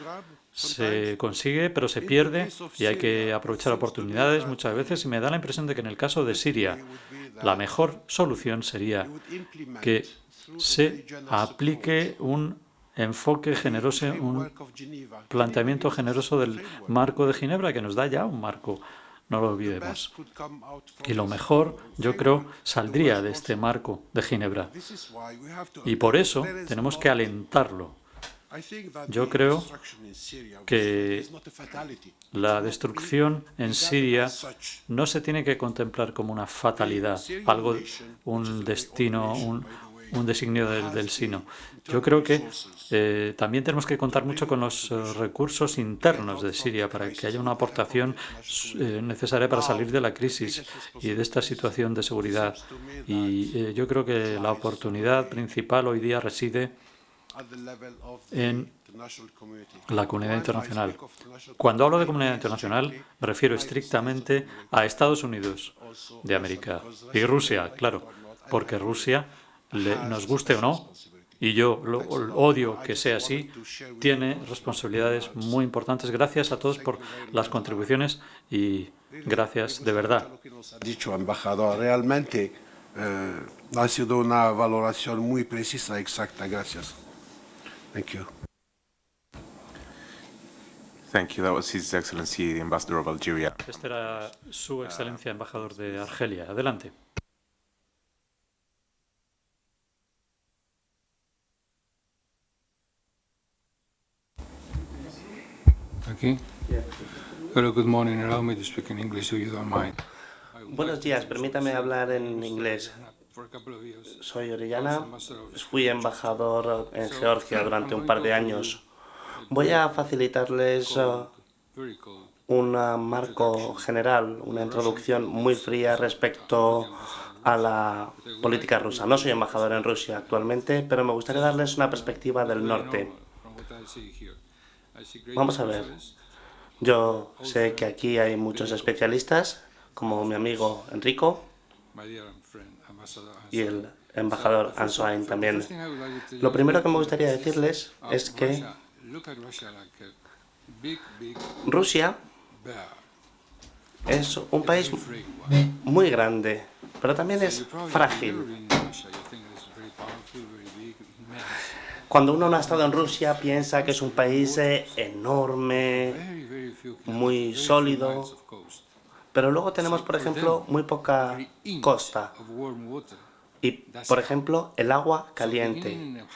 Se consigue, pero se pierde y hay que aprovechar oportunidades muchas veces. Y me da la impresión de que en el caso de Siria, la mejor solución sería que se aplique un enfoque generoso, un planteamiento generoso del marco de Ginebra, que nos da ya un marco, no lo olvidemos. Y lo mejor, yo creo, saldría de este marco de Ginebra. Y por eso tenemos que alentarlo. Yo creo que la destrucción en Siria no se tiene que contemplar como una fatalidad, algo, un destino, un designio del sino. Yo creo que también tenemos que contar mucho con los recursos internos de Siria para que haya una aportación necesaria para salir de la crisis y de esta situación de seguridad. Y yo creo que la oportunidad principal hoy día reside en la comunidad internacional. Cuando hablo de comunidad internacional, me refiero estrictamente a Estados Unidos de América y Rusia, claro, porque Rusia, nos guste o no, y yo odio que sea así, tiene responsabilidades muy importantes. Gracias a todos por las contribuciones y gracias de verdad. Dicho embajador, realmente ha sido una valoración muy precisa, exacta. Gracias. Thank you. Thank you. That was His Excellency, the Ambassador of Algeria. Este era Su Excelencia, embajador de Argelia. Adelante. Okay. Hello, good morning. Allow me to speak in English, if you don't mind. Buenos días, permítame hablar en inglés. Soy Orellana, fui embajador en Georgia durante un par de años. Voy a facilitarles un marco general, una introducción muy fría respecto a la política rusa. No soy embajador en Rusia actualmente, pero me gustaría darles una perspectiva del norte. Vamos a ver. Yo sé que aquí hay muchos especialistas, como mi amigo Enrico y el embajador Ansoain también. Lo primero que me gustaría decirles es que Rusia es un país muy grande, pero también es frágil. Cuando uno no ha estado en Rusia, piensa que es un país enorme, muy sólido, pero luego tenemos, por ejemplo, muy poca costa y, por ejemplo, el agua caliente.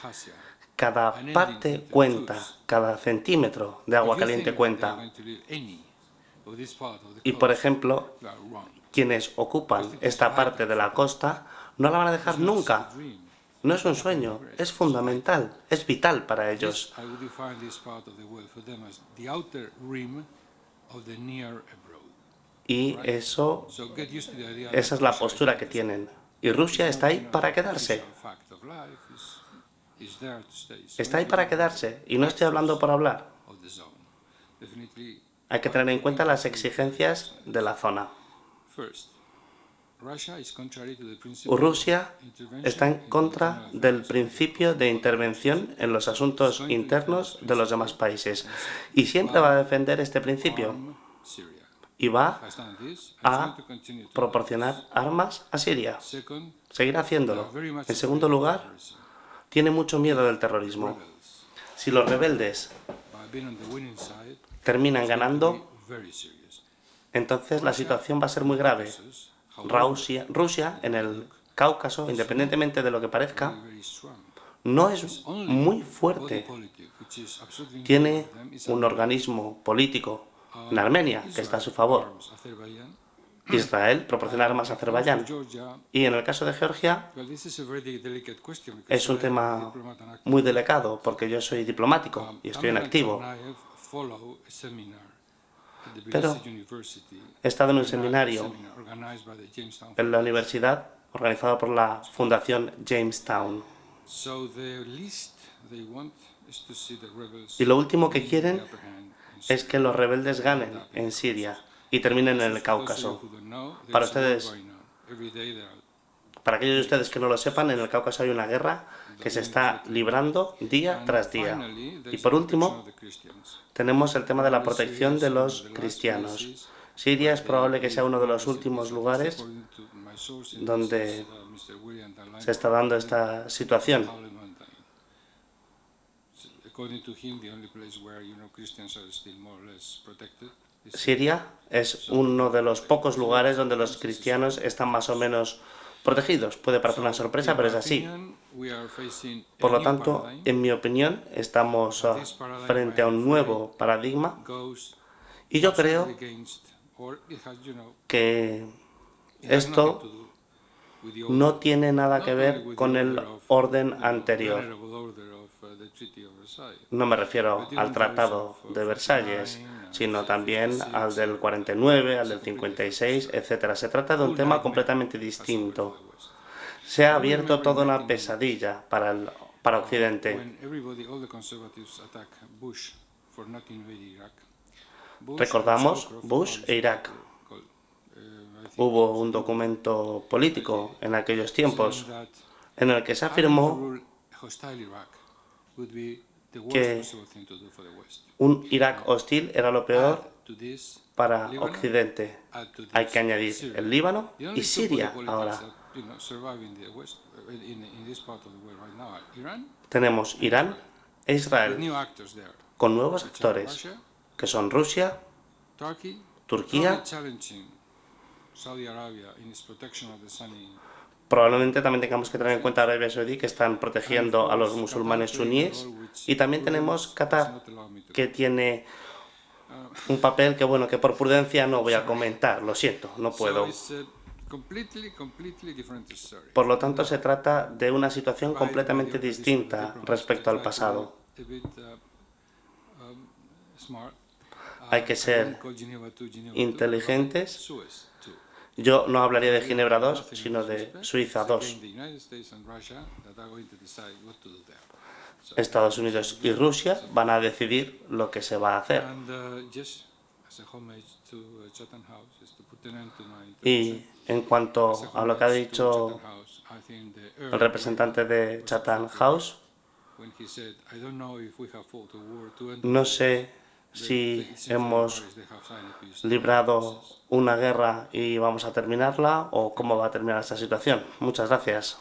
Cada parte cuenta, cada centímetro de agua caliente cuenta. Y, por ejemplo, quienes ocupan esta parte de la costa no la van a dejar nunca. No es un sueño, es fundamental, es vital para ellos. Y esa es la postura que tienen. Y Rusia está ahí para quedarse. Está ahí para quedarse. Y no estoy hablando por hablar. Hay que tener en cuenta las exigencias de la zona. Rusia está en contra del principio de intervención en los asuntos internos de los demás países y siempre va a defender este principio y va a proporcionar armas a Siria. Seguirá haciéndolo. En segundo lugar, tiene mucho miedo del terrorismo. Si los rebeldes terminan ganando, entonces la situación va a ser muy grave. Rusia, en el Cáucaso, independientemente de lo que parezca, no es muy fuerte. Tiene un organismo político en Armenia que está a su favor. Israel proporciona armas a Azerbaiyán. Y en el caso de Georgia es un tema muy delicado porque yo soy diplomático y estoy en activo. Pero he estado en un seminario en la universidad organizado por la Fundación Jamestown. Y lo último que quieren es que los rebeldes ganen en Siria y terminen en el Cáucaso. Para aquellos de ustedes que no lo sepan, en el Cáucaso hay una guerra que se está librando día tras día. Y por último, tenemos el tema de la protección de los cristianos. Siria es probable que sea uno de los últimos lugares donde se está dando esta situación. Siria es uno de los pocos lugares donde los cristianos están más o menos protegidos. Puede parecer una sorpresa, pero es así. Por lo tanto, en mi opinión, estamos frente a un nuevo paradigma y yo creo que esto no tiene nada que ver con el orden anterior. No me refiero al Tratado de Versalles, sino también al del 49, al del 56, etc. Se trata de un tema completamente distinto. Se ha abierto toda una pesadilla para Occidente. Recordamos Bush e Irak. Hubo un documento político en aquellos tiempos en el que se afirmó que un Irak hostil era lo peor para Occidente. Hay que añadir el Líbano y Siria ahora. Tenemos Irán e Israel con nuevos actores que son Rusia, Turquía. Probablemente también tengamos que tener en cuenta Arabia Saudí, que están protegiendo a los musulmanes suníes. Y también tenemos Qatar, que tiene un papel que, bueno, que por prudencia no voy a comentar. Lo siento, no puedo. Por lo tanto, se trata de una situación completamente distinta respecto al pasado. Hay que ser inteligentes. Yo no hablaría de Ginebra II, sino de Suiza II. Estados Unidos y Rusia van a decidir lo que se va a hacer. Y en cuanto a lo que ha dicho el representante de Chatham House, no sé si hemos librado una guerra y vamos a terminarla o cómo va a terminar esta situación. Muchas gracias.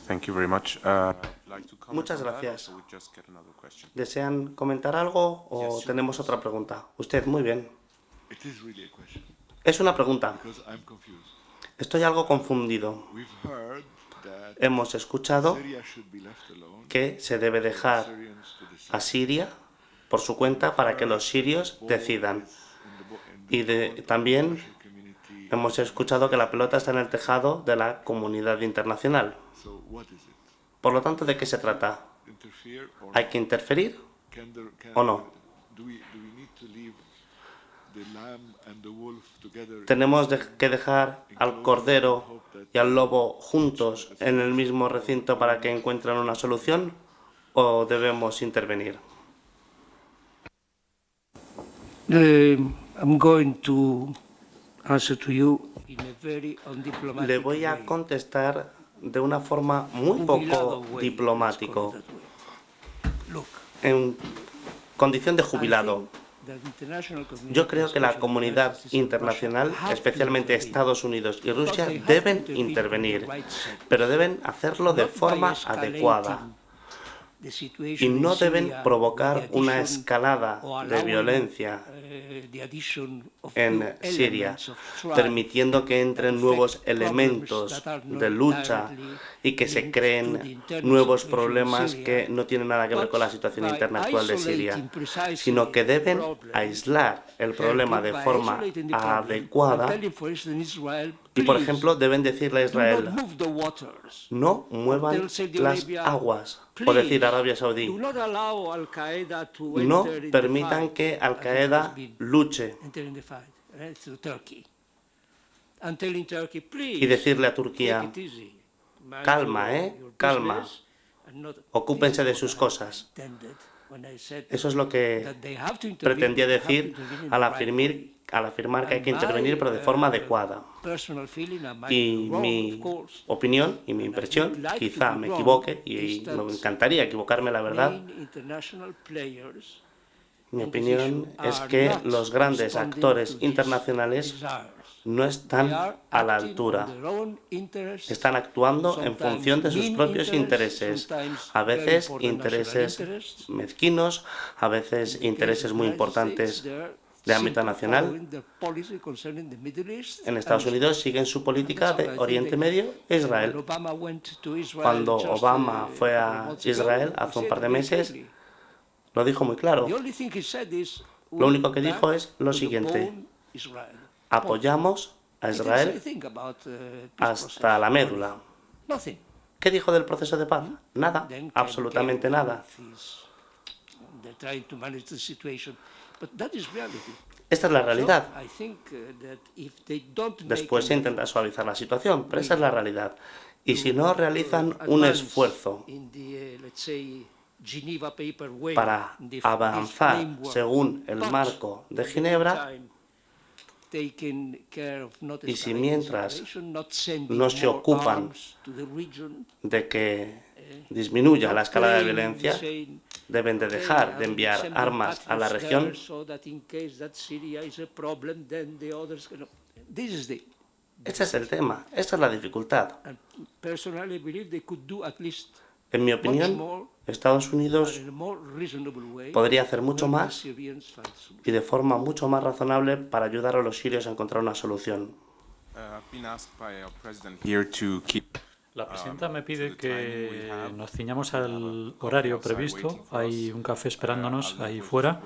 Thank you very much. Muchas gracias. ¿Desean comentar algo o tenemos otra pregunta? Usted, muy bien. Es una pregunta. Estoy algo confundido. Hemos escuchado que se debe dejar a Siria por su cuenta para que los sirios decidan. Y también hemos escuchado que la pelota está en el tejado de la comunidad internacional. Por lo tanto, ¿de qué se trata? ¿Hay que interferir o no? ¿Tenemos que dejar al cordero y al lobo juntos en el mismo recinto para que encuentren una solución o debemos intervenir? I'm going to answer to you in a very undiplomatic Le voy a way. contestar de una forma muy poco diplomático, Look, en condición de jubilado. Yo creo que la comunidad internacional, especialmente Estados Unidos y Rusia, deben intervenir, pero deben hacerlo de forma adecuada y no deben provocar una escalada de violencia en Siria, permitiendo que entren nuevos elementos de lucha y que se creen nuevos problemas que no tienen nada que ver con la situación interna actual de Siria, sino que deben aislar el problema de forma adecuada y, por ejemplo, deben decirle a Israel: no muevan las aguas, o decir a Arabia Saudí: no permitan que Al-Qaeda luche, y decirle a Turquía: calma, calma, ocúpense de sus cosas. Eso es lo que pretendía decir al afirmar que hay que intervenir, pero de forma adecuada. Y mi opinión y mi impresión, quizá me equivoque, y me encantaría equivocarme, la verdad, mi opinión es que los grandes actores internacionales no están a la altura. Están actuando en función de sus propios intereses, a veces intereses mezquinos, a veces intereses muy importantes de ámbito nacional. En Estados Unidos siguen su política de Oriente Medio e Israel. Cuando Obama fue a Israel hace un par de meses, lo dijo muy claro. Lo único que dijo es lo siguiente: apoyamos a Israel hasta la médula. ¿Qué dijo del proceso de paz? Nada, absolutamente nada. Esta es la realidad. Después se intenta suavizar la situación, pero esa es la realidad. Y si no realizan un esfuerzo para avanzar según el marco de Ginebra, y si mientras no se ocupan de que disminuya la escalada de violencia, deben de dejar de enviar armas a la región. Ese es el tema, esta es la dificultad. En mi opinión, Estados Unidos podría hacer mucho más y de forma mucho más razonable para ayudar a los sirios a encontrar una solución. La presidenta me pide que nos ciñamos al horario previsto. Hay un café esperándonos ahí fuera.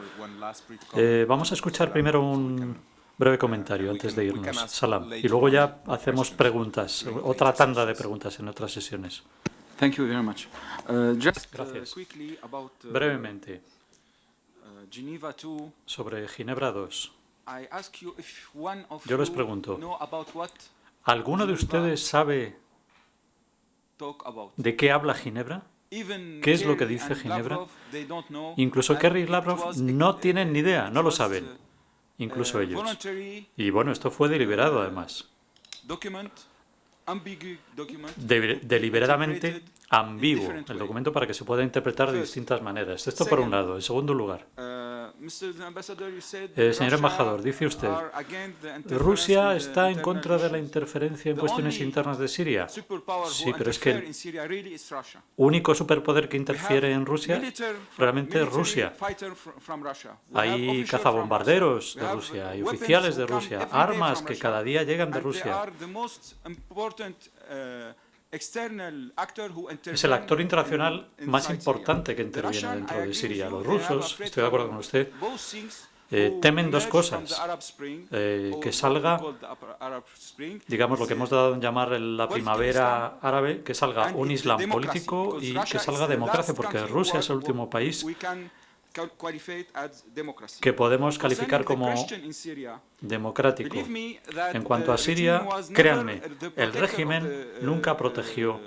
Vamos a escuchar primero un breve comentario antes de irnos, Salam, y luego ya hacemos preguntas, otra tanda de preguntas en otras sesiones. Thank you very much. Gracias. Quickly about, Brevemente, Geneva 2, sobre Ginebra 2. I ask you if one of Yo les you pregunto, know about what ¿alguno de ustedes sabe talk about. de qué habla Ginebra? Even ¿Qué es lo que Kerry dice and Ginebra? Lavrov, they don't know. Incluso And Kerry y it Lavrov was no tienen ni idea, no lo it was, saben, incluso ellos. voluntary Y bueno, esto fue deliberado además. document deliberadamente ambiguo el documento para que se pueda interpretar de distintas maneras. Esto por un lado. En segundo lugar, señor embajador, dice usted, ¿Rusia está en contra de la interferencia en cuestiones internas de Siria? Sí, pero es que el único superpoder que interfiere en Rusia realmente es Rusia. Hay cazabombarderos de Rusia, hay oficiales de Rusia, armas que cada día llegan de Rusia. Es el actor internacional más importante que interviene dentro de Siria. Los rusos, estoy de acuerdo con usted, temen dos cosas. Que salga, digamos, lo que hemos dado en llamar la primavera árabe, que salga un islam político y que salga democracia, porque Rusia es el último país que podemos calificar como democrático. En cuanto a Siria, créanme, el régimen nunca protegió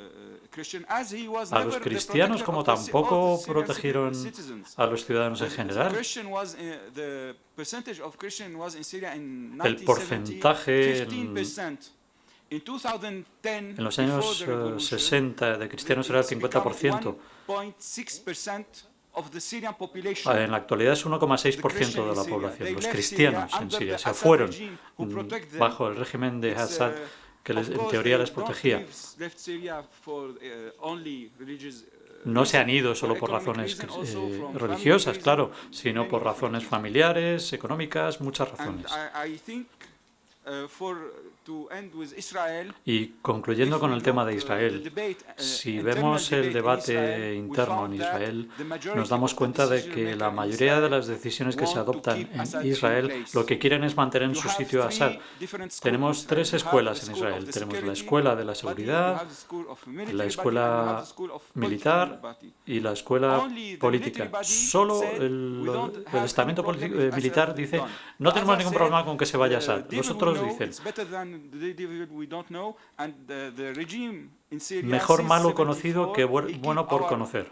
a los cristianos como tampoco protegieron a los ciudadanos en general. El porcentaje en los años 60 de cristianos era el 50%. En la actualidad es 1,6% de la población. Los cristianos en Siria se fueron bajo el régimen de Assad, que en teoría les protegía. No se han ido solo por razones religiosas, claro, sino por razones familiares, económicas, muchas razones. Y concluyendo con el tema de Israel, si vemos el debate interno en Israel, nos damos cuenta de que la mayoría de las decisiones que se adoptan en Israel lo que quieren es mantener en su sitio a Assad. Tenemos tres escuelas en Israel. Tenemos la escuela de la seguridad, la escuela militar y la escuela política. Solo el estamento militar dice no tenemos ningún problema con que se vaya Assad. Los otros dicen mejor malo conocido que bueno por conocer,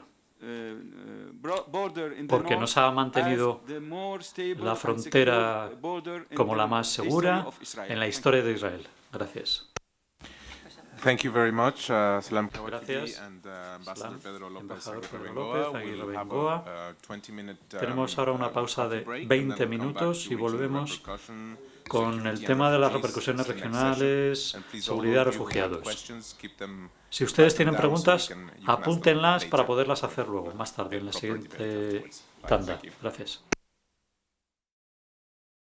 porque nos ha mantenido la frontera como la más segura en la historia de Israel. Gracias. Thank you very much, Salam Gracias. and Ambassador Pedro López Embajador Pedro Aguirre-Bengoa. López, We will have Aguirre-Bengoa. a 20-minute Tenemos ahora una pausa de coffee break, 20 and then we'll come minutos back y to regional volvemos repercussion, con security el and tema de las refugees. repercusiones It's the next regionales, session. And please, seguridad, all of you who have refugiados. questions, keep them- Si ustedes write them tienen down preguntas, so you can ask them apúntenlas para later. poderlas hacer luego, más tarde, en la Proper debate siguiente afterwards. Bye. tanda. Thank you. Gracias.